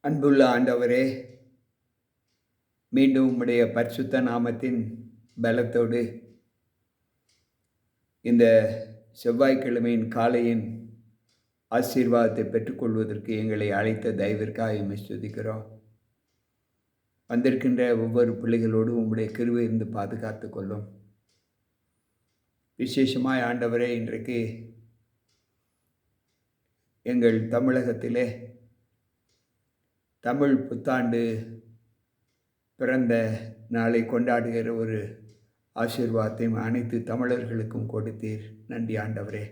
அன்புள்ள ஆண்டவரே, மீண்டும் உம்முடைய பரிசுத்த நாமத்தின் பலத்தோடு இந்த செவ்வாய்க்கிழமையின் காலையின் ஆசீர்வாதத்தை பெற்றுக்கொள்வதற்கு எங்களை அழைத்த தயவிற்காக எம்மை ஸ்துதிக்கிறோம். வந்திருக்கின்ற ஒவ்வொரு பிள்ளைகளோடும் உம்முடைய கிருபை இருந்து பாதுகாத்து கொள்ளும். விசேஷமாய் ஆண்டவரே, இன்றைக்கு எங்கள் தமிழகத்திலே தமிழ் புத்தாண்டு பிறந்த நாளை கொண்டாடுகிற ஒரு ஆசீர்வாதத்தையும் அனைத்து தமிழர்களுக்கும் கொடுத்தீர். நன்றி ஆண்டவரே.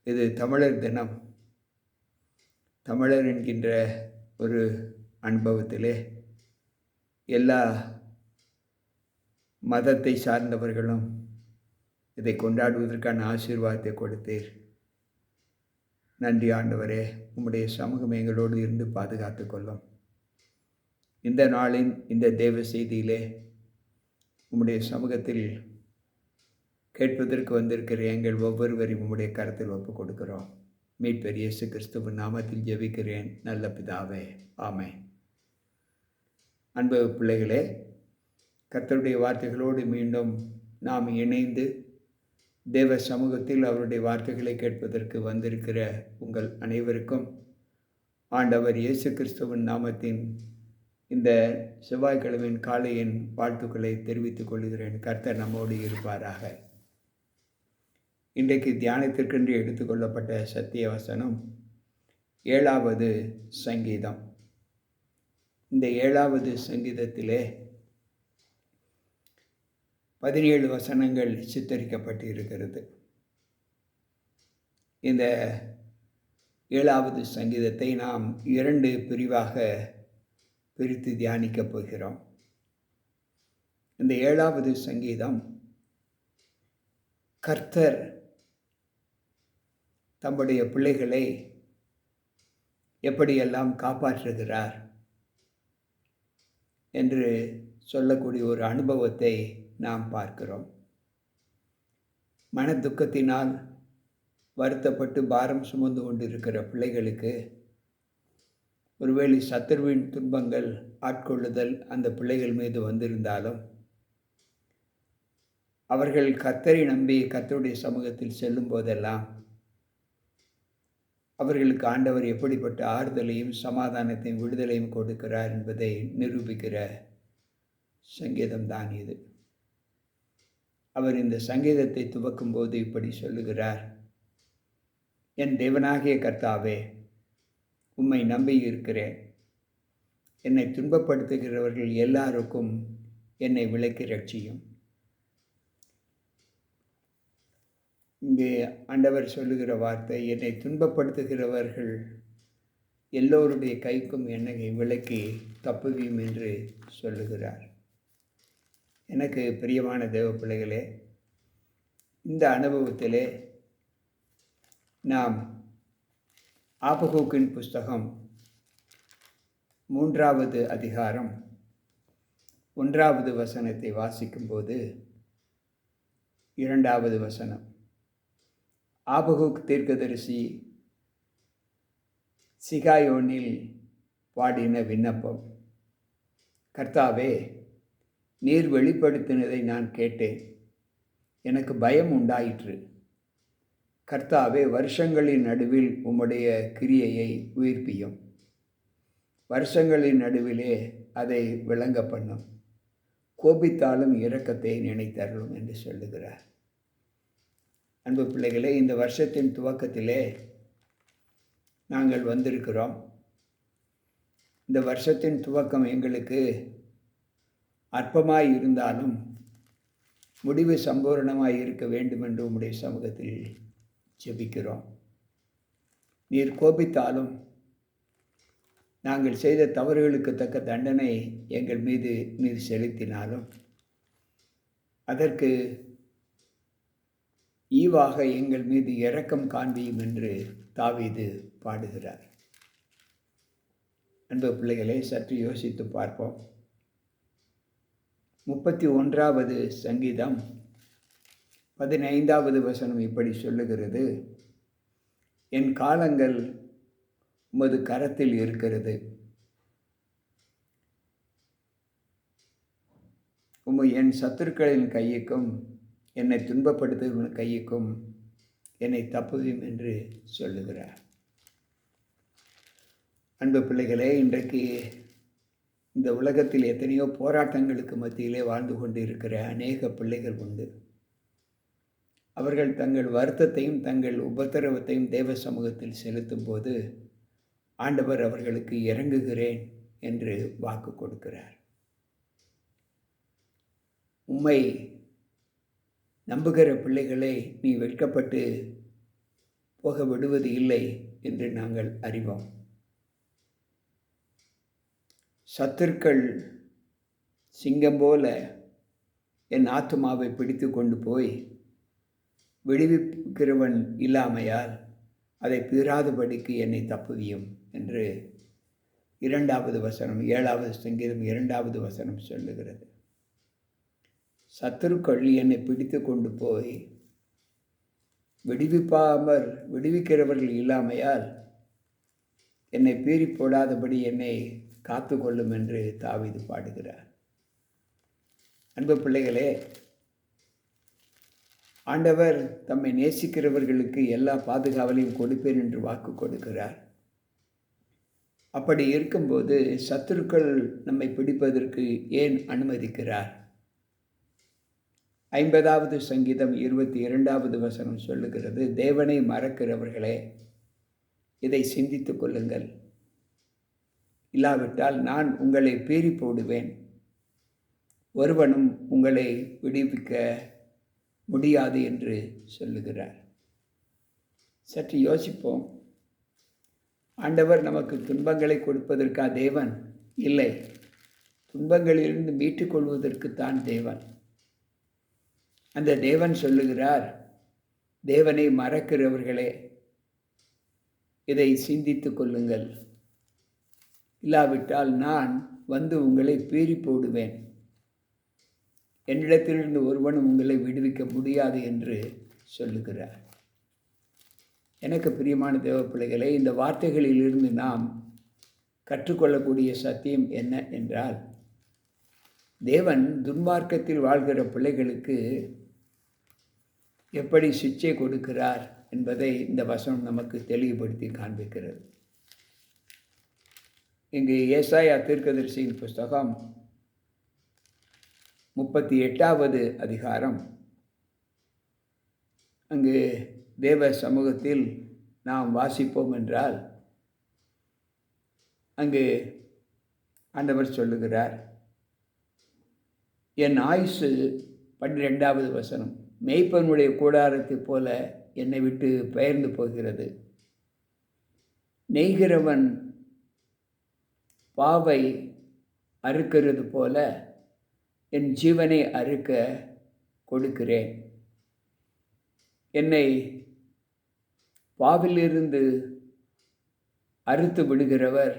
இது தமிழர் தினம். தமிழர் என்கின்ற ஒரு அனுபவத்திலே எல்லா மதத்தை சார்ந்தவர்களும் இதை கொண்டாடுவதற்கான ஆசீர்வாதத்தை கொடுத்தீர். நன்றி ஆண்டவரே. உம்முடைய சமூகம் எங்களோடு இருந்து பாதுகாத்து கொள்ளும். இந்த நாளின் இந்த தேவ செய்தியிலே உம்முடைய சமூகத்தில் கேட்பதற்கு வந்திருக்கிற எங்கள் ஒவ்வொருவரையும் உம்முடைய கரத்தில் ஒப்புக் கொடுக்கிறோம். மீட்பர் இயேசு கிறிஸ்துவின் நாமத்தில் ஜெபிக்கிறேன் நல்ல பிதாவே, ஆமென். அன்பு பிள்ளைகளே, கர்த்தருடைய வார்த்தைகளோடு மீண்டும் நாம் இணைந்து தேவ சமூகத்தில் அவருடைய வார்த்தைகளை கேட்பதற்கு வந்திருக்கிற உங்கள் அனைவருக்கும் ஆண்டவர் இயேசு கிறிஸ்துவின் நாமத்தின் இந்த செவ்வாய்க்கிழமையின் காலையின் வாழ்த்துக்களை தெரிவித்துக் கொள்கிறேன். கர்த்தர் நம்மோடு இருப்பாராக. இன்றைக்கு தியானத்திற்கென்று எடுத்துக்கொள்ளப்பட்ட சத்திய வசனம் 7வது சங்கீதம். இந்த 7வது சங்கீதத்திலே 17 வசனங்கள் சித்தரிக்கப்பட்டு இருக்கிறது. இந்த 7வது சங்கீதத்தை நாம் 2 பிரிவாக பிரித்து தியானிக்கப் போகிறோம். இந்த 7வது சங்கீதம் கர்த்தர் தம்முடைய பிள்ளைகளை எப்படியெல்லாம் காப்பாற்றுகிறார் என்று சொல்லக்கூடிய ஒரு அனுபவத்தை நாம் பார்க்கிறோம். மன துக்கத்தினால் வருத்தப்பட்டு பாரம் சுமந்து கொண்டிருக்கிற பிள்ளைகளுக்கு ஒருவேளை சத்துருவின் துன்பங்கள் ஆட்கொள்ளுதல் அந்த பிள்ளைகள் மீது வந்திருந்தாலும் அவர்கள் கர்த்தரை நம்பி கர்த்தருடைய சமூகத்தில் செல்லும் போதெல்லாம் அவர்களுக்கு ஆண்டவர் எப்படிப்பட்ட ஆறுதலையும் சமாதானத்தையும் விடுதலையும் கொடுக்கிறார் என்பதை நிரூபிக்கிற சங்கீதம்தான் இது. அவர் இந்த சங்கீதத்தை துவக்கும் போது இப்படி சொல்லுகிறார்: என் தேவனாகிய கர்த்தாவே, உம்மை நம்பி இருக்கிறேன். என்னை துன்பப்படுத்துகிறவர்கள் எல்லாருக்கும் என்னை விலக்கி ரட்சியும். இங்கே ஆண்டவர் சொல்லுகிற வார்த்தை, என்னை துன்பப்படுத்துகிறவர்கள் எல்லோருடைய கைக்கும் என்னை விலக்கி தப்புவியும் என்று சொல்லுகிறார். எனக்கு பிரியமான தேவ பிள்ளைகளே, இந்த அனுபவத்திலே நாம் ஆபகூக்கின் புஸ்தகம் 3வது அதிகாரம் 1வது வசனத்தை வாசிக்கும்போது 2வது வசனம், ஆபகூக் தீர்க்கதரிசி சிகாயோனில் பாடின விண்ணப்பம். கர்த்தாவே, நீர் வெளிப்படுத்தினதை நான் கேட்டேன், எனக்கு பயம் உண்டாயிற்று. கர்த்தாவே, வருஷங்களின் நடுவில் உம்முடைய கிரியையை உயிர்ப்பியும், வருஷங்களின் நடுவிலே அதை விளங்க பண்ணும், கோபித்தாலும் இரக்கத்தை நினைத்தருளும் என்று சொல்லுகிறார். அன்பு பிள்ளைகளே, இந்த வருஷத்தின் துவக்கத்திலே நாங்கள் வந்திருக்கிறோம். இந்த வருஷத்தின் துவக்கம் எங்களுக்கு அற்பமாய் இருந்தாலும் முடிவு சம்பூர்ணமாய் இருக்க வேண்டும் என்று உம்முடைய சமூகத்தில் ஜெபிக்கிறோம். நீர் கோபித்தாலும் நாங்கள் செய்த தவறுகளுக்கு தக்க தண்டனை எங்கள் மீது நீர் செலுத்தினாலும் அதற்கு ஈவாக எங்கள் மீது இரக்கம் காண்பியும் என்று தாவீது பாடுகிறார். அன்பு பிள்ளைகளை, சற்று யோசித்து பார்ப்போம். 31வது சங்கீதம் 15வது வசனம் இப்படி சொல்லுகிறது: என் காலங்கள் உமது கரத்தில் இருக்கிறது. என் சத்துருக்களின் கையுக்கும் என்னை துன்பப்படுத்துகிற கையுக்கும் என்னை தப்புவியும் என்று சொல்லுகிறார். அன்பு பிள்ளைகளே, இன்றைக்கு இந்த உலகத்தில் எத்தனையோ போராட்டங்களுக்கு மத்தியிலே வாழ்ந்து கொண்டு இருக்கிற அநேக பிள்ளைகள் உண்டு. அவர்கள் தங்கள் வருத்தத்தையும் தங்கள் உபத்திரவத்தையும் தேவ சமூகத்தில் செலுத்தும் போது ஆண்டவர் அவர்களுக்கு இறங்குகிறேன் என்று வாக்கு கொடுக்கிறார். உம்மை நம்புகிற பிள்ளைகளை நீ வெட்கப்பட்டு போக விடுவது இல்லை என்று நாங்கள் அறிவோம். சத்துருக்கள் சிங்கம் போல என் ஆத்துமாவை பிடித்து கொண்டு போய் விடுவிக்கிறவன் இல்லாமையால் அதை பீறாதபடிக்கு என்னை தப்புவியும் என்று 2வது வசனம் 7வது சங்கீதம் 2வது வசனம் சொல்லுகிறது. சத்துருக்கள் என்னை பிடித்து கொண்டு போய் விடுவிக்கிறவர்கள் இல்லாமையால் என்னை பீறி போடாதபடி என்னை காத்து கொள்ளும் என்று தாவீது பாடுகிறார். அன்பு பிள்ளைகளே, ஆண்டவர் தம்மை நேசிக்கிறவர்களுக்கு எல்லா பாதுகாவலையும் கொடுப்பேன் என்று வாக்கு கொடுக்கிறார். அப்படி இருக்கும்போது சத்துருக்கள் நம்மை பிடிப்பதற்கு ஏன் அனுமதிக்கிறார்? 50வது சங்கீதம் 22வது வசனம் சொல்லுகிறது, தேவனை மறக்கிறவர்களே இதை சிந்தித்துக் கொள்ளுங்கள். இல்லாவிட்டால் நான் உங்களை பீறி போடுவேன், ஒருவனும் உங்களை விடுவிக்க முடியாது என்று சொல்லுகிறார். சற்று யோசிப்போம். ஆண்டவர் நமக்கு துன்பங்களை கொடுப்பதற்கா தேவன்? இல்லை, துன்பங்களிலிருந்து மீட்டுக்கொள்வதற்குத்தான் தேவன். அந்த தேவன் சொல்லுகிறார், தேவனை மறக்கிறவர்களே இதை சிந்தித்து கொள்ளுங்கள். இல்லாவிட்டால் நான் வந்து உங்களை பீறி போடுவேன், என்னிடத்திலிருந்து ஒருவனும் உங்களை விடுவிக்க முடியாது என்று சொல்லுகிறார். எனக்கு பிரியமான தேவ பிள்ளைகளே, இந்த வார்த்தைகளிலிருந்து நாம் கற்றுக்கொள்ளக்கூடிய சத்தியம் என்ன என்றால், தேவன் துன்மார்க்கத்தில் வாழ்கிற பிள்ளைகளுக்கு எப்படி சிட்சை கொடுக்கிறார் என்பதை இந்த வசனம் நமக்கு தெளிவுபடுத்தி காண்பிக்கிறது. இங்கு ஏசாயா தீர்க்கதரிசியின் புஸ்தகம் 38வது அதிகாரம், அங்கு தேவ சமூகத்தில் நாம் வாசிப்போம் என்றால், அங்கு ஆண்டவர் சொல்லுகிறார், என் ஆயுசு 12வது வசனம், மேய்ப்பனுடைய கூடாரத்தைப் போல என்னை விட்டு பெயர்ந்து போகிறது. நெய்கிறவன் பாவை அறுக்கிறது போல என் ஜீவனை அறுக்க கொடுக்கிறேன். என்னை பாவிலிருந்து அறுத்து விடுகிறவர்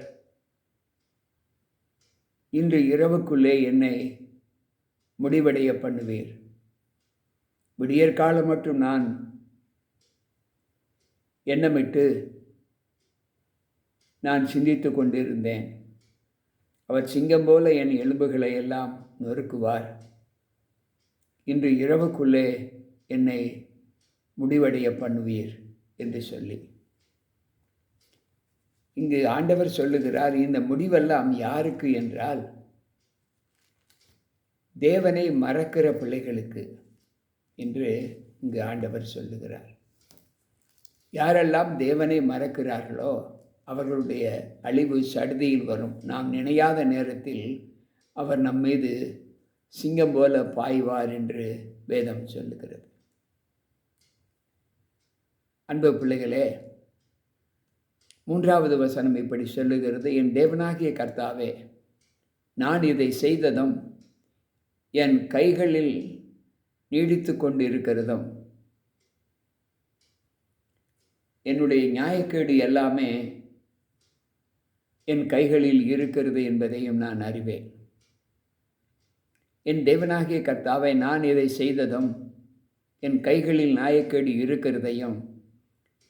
இன்று இரவுக்குள்ளே என்னை முடிவடைய பண்ணுவீர். விடியற்காலம் மட்டும் நான் எண்ணமிட்டு நான் சிந்தித்து கொண்டிருந்தேன். அவர் சிங்கம் போல என் எலும்புகளை எல்லாம் நொறுக்குவார். இன்று இரவுக்குள்ளே என்னை முடிவடைய பண்ணுவீர் என்று சொல்லி இங்கு ஆண்டவர் சொல்லுகிறார். இந்த முடிவெல்லாம் யாருக்கு என்றால், தேவனை மறக்கிற பிள்ளைகளுக்கு என்று இங்கு ஆண்டவர் சொல்லுகிறார். யாரெல்லாம் தேவனை மறக்கிறார்களோ அவர்களுடைய அழிவு சடுதியில் வரும். நாம் நினையாத நேரத்தில் அவர் நம்மீது சிங்கம் போல பாய்வார் என்று வேதம் சொல்லுகிறது. அன்பு பிள்ளைகளே, 3வது வசனம் இப்படி சொல்லுகிறது, என் தேவனாகிய கர்த்தாவே, நான் இதை செய்ததும் என் கைகளில் நீடித்து கொண்டு இருக்கிறதும் என்னுடைய நியாயக்கேடு எல்லாமே என் கைகளில் இருக்கிறது என்பதையும் நான் அறிவேன். என் தேவனாகிய கர்த்தாவை, நான் இதை செய்ததும் என் கைகளில் நியாயக்கேடு இருக்கிறதையும்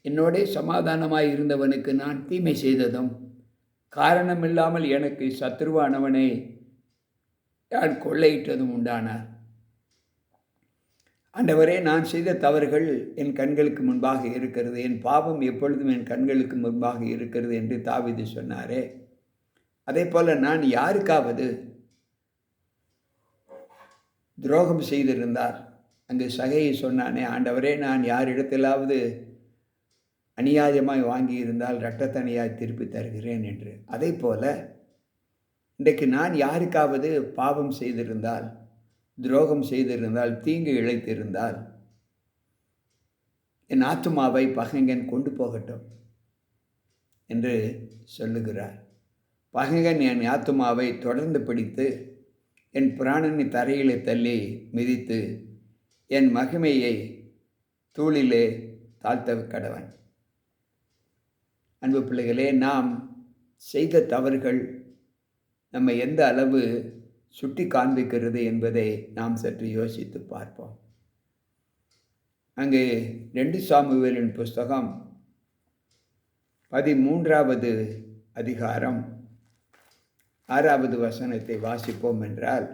என்னோடே சமாதானமாய் இருந்தவனுக்கு நான் தீமை செய்ததும், காரணமில்லாமல் எனக்கு சத்துருவானவனை யார் கொள்ளையிட்டதும் உண்டானார். ஆண்டவரே, நான் செய்த தவறுகள் என் கண்களுக்கு முன்பாக இருக்கிறது, என் பாவம் எப்பொழுதும் என் கண்களுக்கு முன்பாக இருக்கிறது என்று தாவீது சொன்னாரே, அதே போல நான் யாருக்காவது துரோகம் செய்திருந்தார். அங்கு சகையை சொன்னானே, ஆண்டவரே, நான் யாரிடத்திலாவது அநியாயமாய் வாங்கியிருந்தால் இரட்டத்தனியாய் திருப்பி தருகிறேன் என்று. அதே போல இன்றைக்கு நான் யாருக்காவது பாவம் செய்திருந்தால், துரோகம் செய்திருந்தால், தீங்கு இழைத்திருந்தால், என் ஆத்துமாவை பகைஞன் கொண்டு போகட்டும் என்று சொல்லுகிறார். பகைஞன் என் ஆத்துமாவை தொடர்ந்து பிடித்து என் பிராணனை தரையிலே தள்ளி மிதித்து என் மகிமையை தூளிலே தாழ்த்த கடவன். அன்பு பிள்ளைகளே, நாம் செய்த தவறுகள் நம்ம எந்த அளவு சுட்டி காண்பிக்கிறது என்பதை நாம் சற்று யோசித்து பார்ப்போம். அங்கு 2 சாமுவேலின் புஸ்தகம் 13வது அதிகாரம் 6வது வசனத்தை வாசிப்போம் என்றால்,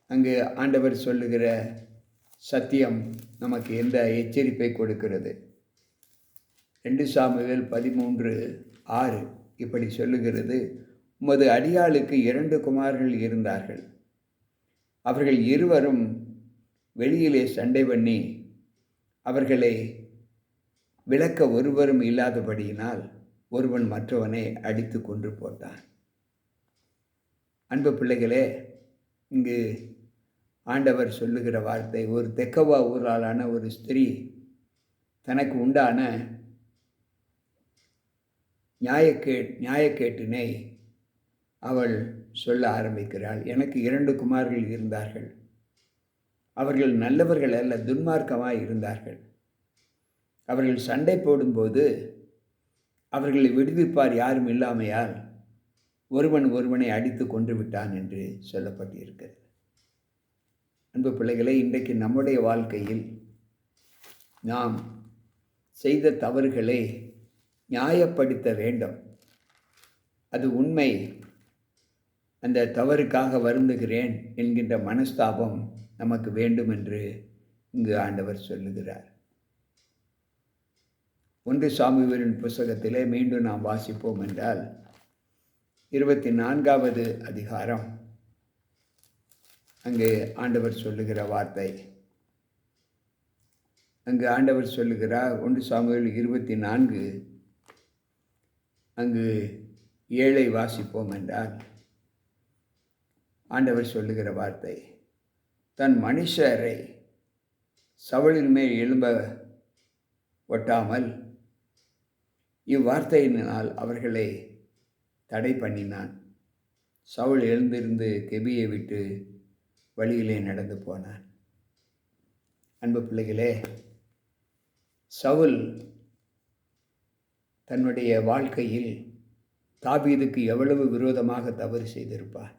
அங்கு ஆண்டவர் சொல்லுகிற சத்தியம் நமக்கு எந்த எச்சரிப்பை கொடுக்கிறது. 2 சாமுவேல் 13:6 இப்படி சொல்லுகிறது: உமது அடியாளுக்கு 2 குமாரர்கள் இருந்தார்கள். அவர்கள் இருவரும் வெளியிலே சண்டை பண்ணி அவர்களை விலக்க ஒருவரும் இல்லாதபடியினால் ஒருவன் மற்றவனை அடித்து கொன்று போட்டான். அன்பு பிள்ளைகளே, இங்கு ஆண்டவர் சொல்லுகிற வார்த்தை, ஒரு தெக்கவா ஊராளான ஒரு ஸ்திரீ தனக்கு உண்டான நியாயக்கேட்டினை அவள் சொல்ல ஆரம்பிக்கிறாள். எனக்கு 2 குமாரர்கள் இருந்தார்கள். அவர்கள் நல்லவர்கள் அல்ல, துன்மார்க்கமாய் இருந்தார்கள். அவர்கள் சண்டை போடும்போது அவர்களை விடுவிப்பார் யாரும் இல்லாமையால் ஒருவன் ஒருவனை அடித்து கொன்று விட்டான் என்று சொல்லப்பட்டிருக்கிறது. அன்பு பிள்ளைகளை, இன்றைக்கு நம்முடைய வாழ்க்கையில் நாம் செய்த தவறுகளை நியாயப்படுத்த வேண்டும். அது உண்மை. அந்த தவறுக்காக வருந்துகிறேன் என்கின்ற மனஸ்தாபம் நமக்கு வேண்டும் என்று இங்கு ஆண்டவர் சொல்லுகிறார். 1 சாமுவேலின் புஸ்தகத்திலே மீண்டும் நாம் வாசிப்போம் என்றால் 24வது அதிகாரம், அங்கு ஆண்டவர் சொல்லுகிற வார்த்தை, அங்கு ஆண்டவர் சொல்லுகிறார் 1 சாமுவேல் 24 அங்கு 7 வாசிப்போம் என்றால் ஆண்டவர் சொல்லுகிற வார்த்தை, தன் மனுஷரை சவுலின் மேல் எழும்ப ஒட்டாமல் இவ்வார்த்தையினால் அவர்களை தடை பண்ணினான். சவுல் எழுந்திருந்து கெபியை விட்டு வழியிலே நடந்து போனான். அன்பு பிள்ளைகளே, சவுல் தன்னுடைய வாழ்க்கையில் தாவீதுக்கு எவ்வளவு விரோதமாக தவறு செய்திருப்பார்.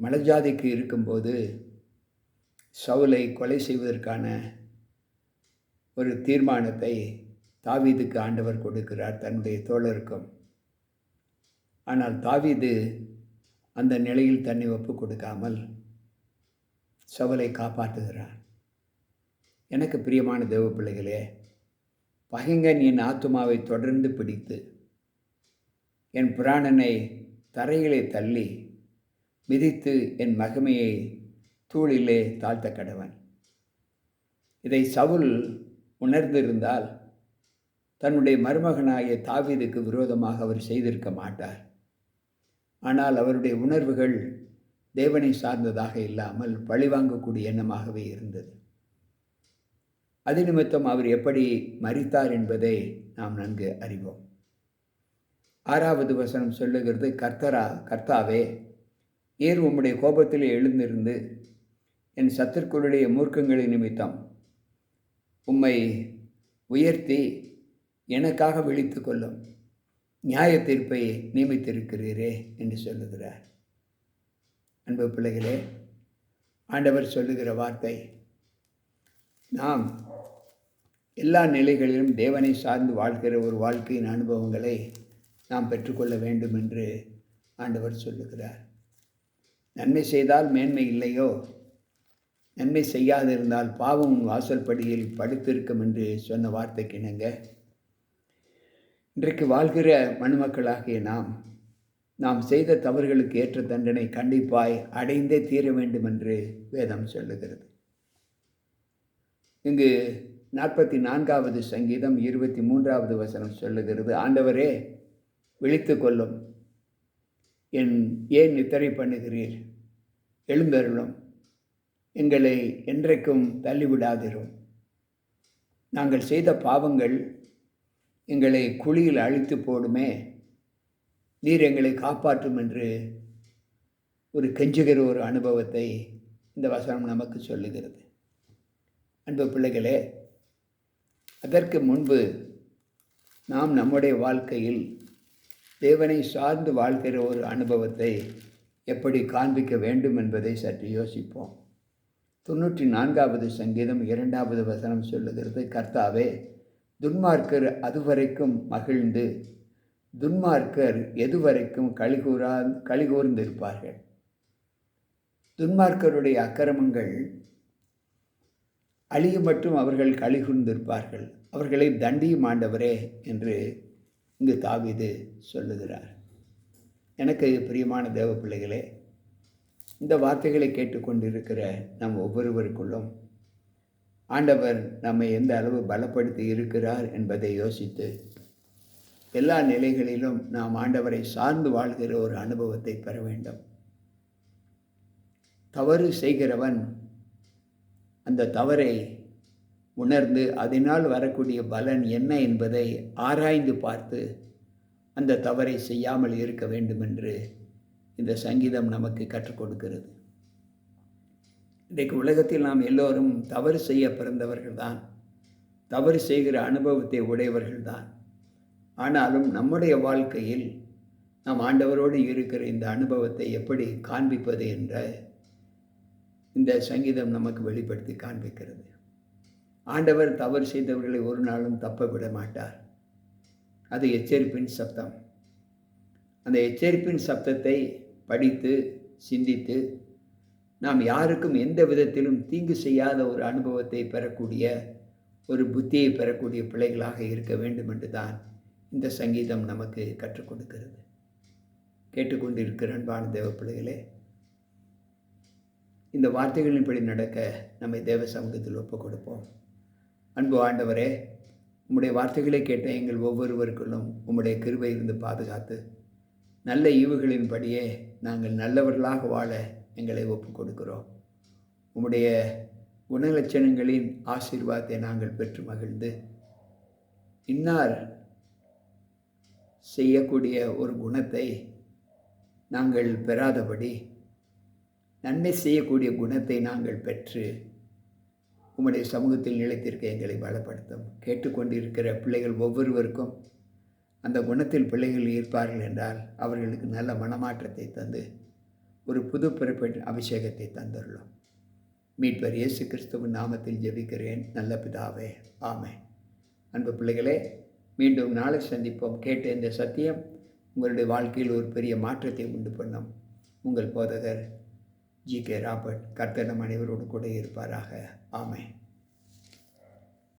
மலஜாதிக்கு இருக்கும்போது சவுலை கொலை செய்வதற்கான ஒரு தீர்மானத்தை தாவீதுக்கு ஆண்டவர் கொடுக்கிறார், தன்னுடைய தோழருக்கும். ஆனால் தாவீது அந்த நிலையில் தன்னை ஒப்பு கொடுக்காமல் சவுலை காப்பாற்றுகிறார். எனக்கு பிரியமான தேவ பிள்ளைகளே, பகைஞன் என் ஆத்துமாவை தொடர்ந்து பிடித்து என் பிராணனை தரையிலே தள்ளி மிதித்து என் மகிமையை தூளிலே தாழ்த்த கடவன். இதை சவுல் உணர்ந்திருந்தால் தன்னுடைய மருமகனாகிய தாவீதுக்கு விரோதமாக அவர் செய்திருக்க மாட்டார். ஆனால் அவருடைய உணர்வுகள் தேவனை சார்ந்ததாக இல்லாமல் பழிவாங்கக்கூடிய எண்ணமாகவே இருந்தது. அது நிமித்தம் அவர் எப்படி மரித்தார் என்பதை நாம் நன்கு அறிவோம். 6வது வசனம் சொல்லுகிறது, கர்த்தாவே, நீர் உம்முடைய கோபத்திலே எழுந்திருந்து என் சத்துருக்களுடைய மூர்க்கங்களின் நிமித்தம் உம்மை உயர்த்தி எனக்காக விழித்து கொள்ளும் நியாய தீர்ப்பை நியமித்திருக்கிறீரே என்று சொல்லுகிறார். அன்பு பிள்ளைகளே, ஆண்டவர் சொல்லுகிற வார்த்தை, நாம் எல்லா நிலைகளிலும் தேவனை சார்ந்து வாழ்கிற ஒரு வாழ்க்கையின் அனுபவங்களை நாம் பெற்றுக்கொள்ள வேண்டும் என்று ஆண்டவர் சொல்லுகிறார். நன்மை செய்தால் மேன்மை இல்லையோ, நன்மை செய்யாதிருந்தால் பாவம் உன் வாசல் படியில் படுத்திருக்கும் என்று சொன்ன வார்த்தைக்கு இணங்க இன்றைக்கு வாழ்கிற மனுமக்களாகிய நாம் செய்த தவறுகளுக்கு ஏற்ற தண்டனை கண்டிப்பாய் அடைந்தே தீர வேண்டும் என்று வேதம் சொல்லுகிறது. இங்கு 44வது சங்கீதம் 23வது வசனம் சொல்லுகிறது, ஆண்டவரே விழித்து கொள்ளும், ஏன் நித்திரை பண்ணுகிறீர், எழுந்தருளும், எங்களை என்றைக்கும் தள்ளிவிடாதிரும். நாங்கள் செய்த பாவங்கள் எங்களை குழியில் அழித்து போடுமே, நீர் எங்களை காப்பாற்றும் என்று ஒரு கெஞ்சுகிற ஒரு அனுபவத்தை இந்த வசனம் நமக்கு சொல்லுகிறது. அன்பு பிள்ளைகளே, அதற்கு முன்பு நாம் நம்முடைய வாழ்க்கையில் தேவனை சார்ந்து வாழ்கிற ஒரு அனுபவத்தை எப்படி காண்பிக்க வேண்டும் என்பதை சற்று யோசிப்போம். 94வது சங்கீதம் 2வது வசனம் சொல்லுகிறது, கர்த்தாவே துன்மார்க்கர் அதுவரைக்கும் மகிழ்ந்து துன்மார்க்கர் எதுவரைக்கும் கலிகூர்ந்திருப்பார்கள். துன்மார்க்கருடைய அக்கிரமங்கள் அழியும் மற்றும் அவர்கள் கலிகூர்ந்திருப்பார்கள், அவர்களை தண்டியும் ஆண்டவரே என்று இங்கு தாவீது சொல்லுகிறார். எனக்கு பிரியமான தேவ பிள்ளைகளே, இந்த வார்த்தைகளை கேட்டுக்கொண்டிருக்கிற நம் ஒவ்வொருவருக்குள்ளும் ஆண்டவர் நம்மை எந்த அளவு பலப்படுத்தி இருக்கிறார் என்பதை யோசித்து எல்லா நிலைகளிலும் நாம் ஆண்டவரை சார்ந்து வாழ்கிற ஒரு அனுபவத்தை பெற வேண்டும். தவறு செய்கிறவன் அந்த தவறை உணர்ந்து அதனால் வரக்கூடிய பலன் என்ன என்பதை ஆராய்ந்து பார்த்து அந்த தவறை செய்யாமல் இருக்க வேண்டும் என்று இந்த சங்கீதம் நமக்கு கற்றுக் கொடுக்கிறது. இன்றைக்கு உலகத்தில் நாம் எல்லோரும் தவறு செய்ய பிறந்தவர்கள்தான், தவறு செய்கிற அனுபவத்தை உடையவர்கள்தான். ஆனாலும் நம்முடைய வாழ்க்கையில் நாம் ஆண்டவரோடு இருக்கிற இந்த அனுபவத்தை எப்படி காண்பிப்பது என்ற இந்த சங்கீதம் நமக்கு வெளிப்படுத்தி காண்பிக்கிறது. ஆண்டவர் தவறு செய்தவர்களை ஒரு நாளும் தப்ப விட மாட்டார். அது எச்சரிப்பின் சப்தம். அந்த எச்சரிப்பின் சப்தத்தை படித்து சிந்தித்து நாம் யாருக்கும் எந்த விதத்திலும் தீங்கு செய்யாத ஒரு அனுபவத்தை பெறக்கூடிய ஒரு புத்தியை பெறக்கூடிய பிள்ளைகளாக இருக்க வேண்டும் என்று தான் இந்த சங்கீதம் நமக்கு கற்றுக் கொடுக்கிறது. கேட்டுக்கொண்டிருக்கிற அன்பான தேவ பிள்ளைகளே, இந்த வார்த்தைகளின்படி நடக்க நம்மை தேவ சமூகத்தில் ஒப்புக் கொடுப்போம். அன்பு ஆண்டவரே, உம்முடைய வார்த்தைகளை கேட்ட எங்கள் ஒவ்வொருவருக்குள்ளும் உம்முடைய கிருபை இருந்து பாதுகாத்து நல்ல ஈவுகளின்படியே நாங்கள் நல்லவர்களாக வாழ எங்களை ஒப்புக் கொடுக்கிறோம். உம்முடைய குணலட்சணங்களின் ஆசீர்வாதத்தை நாங்கள் பெற்று மகிழ்ந்து இன்னார் செய்யக்கூடிய ஒரு குணத்தை நாங்கள் பெறாதபடி நன்மை செய்யக்கூடிய குணத்தை நாங்கள் பெற்று உம்முடைய சமூகத்தில் நிலைத்திருக்க எங்களை பலப்படுத்தும். கேட்டுக்கொண்டிருக்கிற பிள்ளைகள் ஒவ்வொருவருக்கும் அந்த குணத்தில் பிள்ளைகள் இருப்பார்கள் என்றால் அவர்களுக்கு நல்ல மனமாற்றத்தை தந்து ஒரு புது பிறப்பின் அபிஷேகத்தை தந்துள்ளோம். மீட்பர் இயேசு கிறிஸ்துவின் நாமத்தில் ஜெபிக்கிறேன் நல்ல பிதாவே, ஆமென். அன்பு பிள்ளைகளே, மீண்டும் நாளை சந்திப்போம். கேட்ட இந்த சத்தியம் உங்களுடைய வாழ்க்கையில் ஒரு பெரிய மாற்றத்தை உண்டு பண்ணும். உங்கள் போதகர் ஜி.கே. ராபர்ட். கர்த்தர் நம் அனைவரோடு கூட இருப்பாராக. ஆமென்.